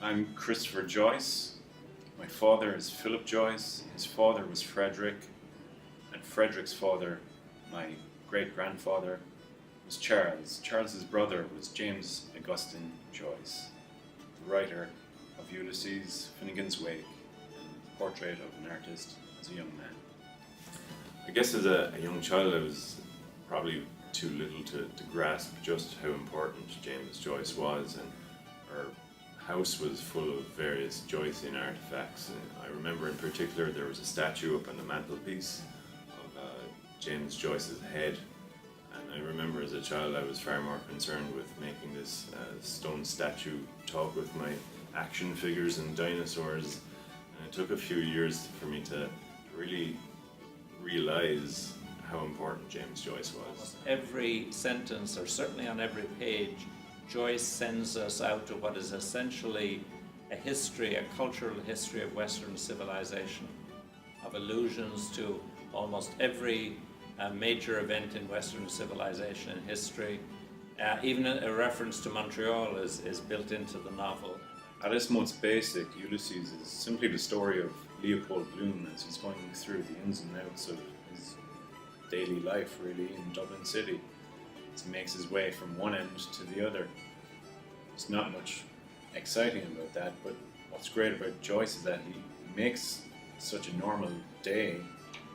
I'm Christopher Joyce. My father is Philip Joyce. His father was Frederick, and Frederick's father, my great-grandfather, was Charles. Charles's brother was James Augustine Joyce, the writer of Ulysses, Finnegan's Wake, and the portrait of an artist as a young man. I guess as a young child I was probably too little to grasp just how important James Joyce was, and our house was full of various Joycean artifacts. And I remember in particular there was a statue up on the mantelpiece of James Joyce's head, and I remember as a child I was far more concerned with making this stone statue talk with my action figures and dinosaurs, and it took a few years for me to really realize how important James Joyce was. Every sentence, or certainly on every page, Joyce sends us out to what is essentially a history, a cultural history of Western civilization, of allusions to almost every major event in Western civilization and history. Even a reference to Montreal is built into the novel. At its most basic, Ulysses is simply the story of Leopold Bloom as he's going through the ins and outs of his daily life, really, in Dublin City. As he makes his way from one end to the other. There's not much exciting about that, but what's great about Joyce is that he makes such a normal day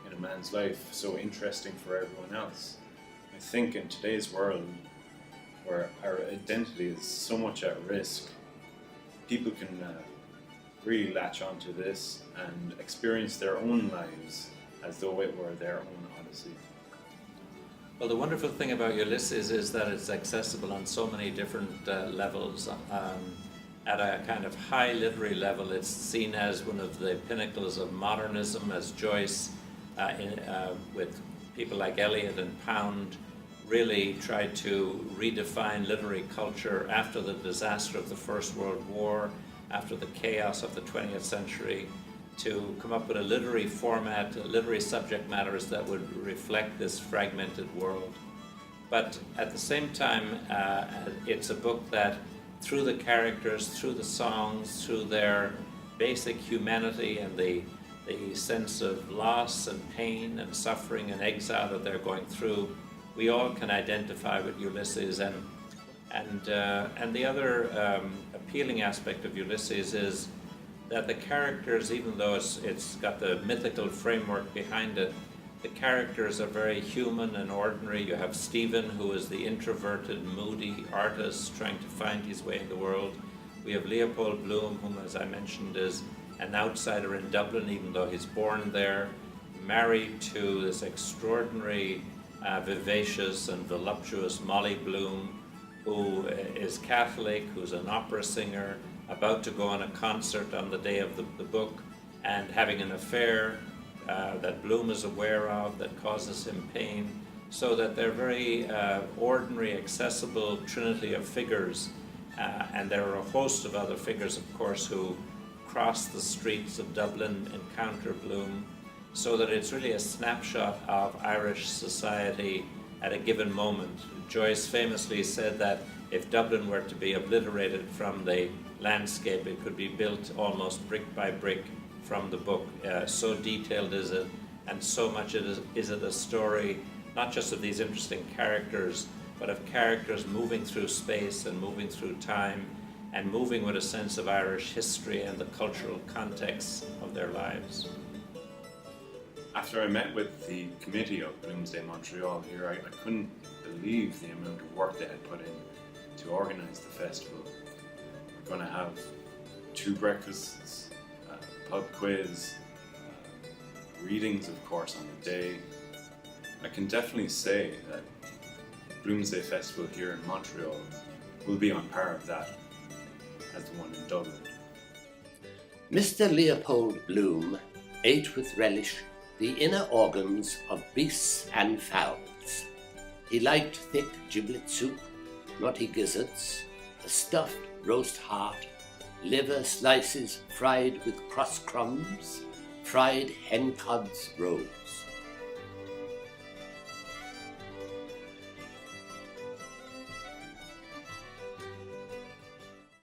in a man's life so interesting for everyone else. I think in today's world, where our identity is so much at risk, people can really latch onto this and experience their own lives as though it were their own odyssey. Well, the wonderful thing about Ulysses is that it's accessible on so many different levels. At a kind of high literary level, it's seen as one of the pinnacles of modernism, as Joyce, with people like Eliot and Pound, really tried to redefine literary culture after the disaster of the First World War, after the chaos of the 20th century, to come up with a literary format, literary subject matters that would reflect this fragmented world. But at the same time, it's a book that, through the characters, through the songs, through their basic humanity and the sense of loss and pain and suffering and exile that they're going through, we all can identify with Ulysses. And the other appealing aspect of Ulysses is that the characters, even though it's got the mythical framework behind it, the characters are very human and ordinary. You have Stephen, who is the introverted, moody artist trying to find his way in the world. We have Leopold Bloom, whom, as I mentioned, is an outsider in Dublin, even though he's born there, married to this extraordinary, vivacious and voluptuous Molly Bloom, who is Catholic, who's an opera singer, about to go on a concert on the day of the book, and having an affair that Bloom is aware of that causes him pain, so that they're very ordinary, accessible trinity of figures. And there are a host of other figures, of course, who cross the streets of Dublin, encounter Bloom, so that it's really a snapshot of Irish society at a given moment. Joyce famously said that if Dublin were to be obliterated from the landscape, it could be built almost brick by brick from the book. So detailed is it, and so much is it a story, not just of these interesting characters, but of characters moving through space and moving through time, and moving with a sense of Irish history and the cultural context of their lives. After I met with the committee of Bloomsday Montreal here, I couldn't believe the amount of work they had put in to organise the festival. We're going to have 2 breakfasts, pub quiz, readings, of course, on the day. I can definitely say that Bloomsday Festival here in Montreal will be on par with that as the one in Dublin. Mr. Leopold Bloom ate with relish the inner organs of beasts and fowls. He liked thick giblet soup, knotty gizzards, a stuffed roast heart, liver slices fried with cross crumbs, fried hen cod's rolls.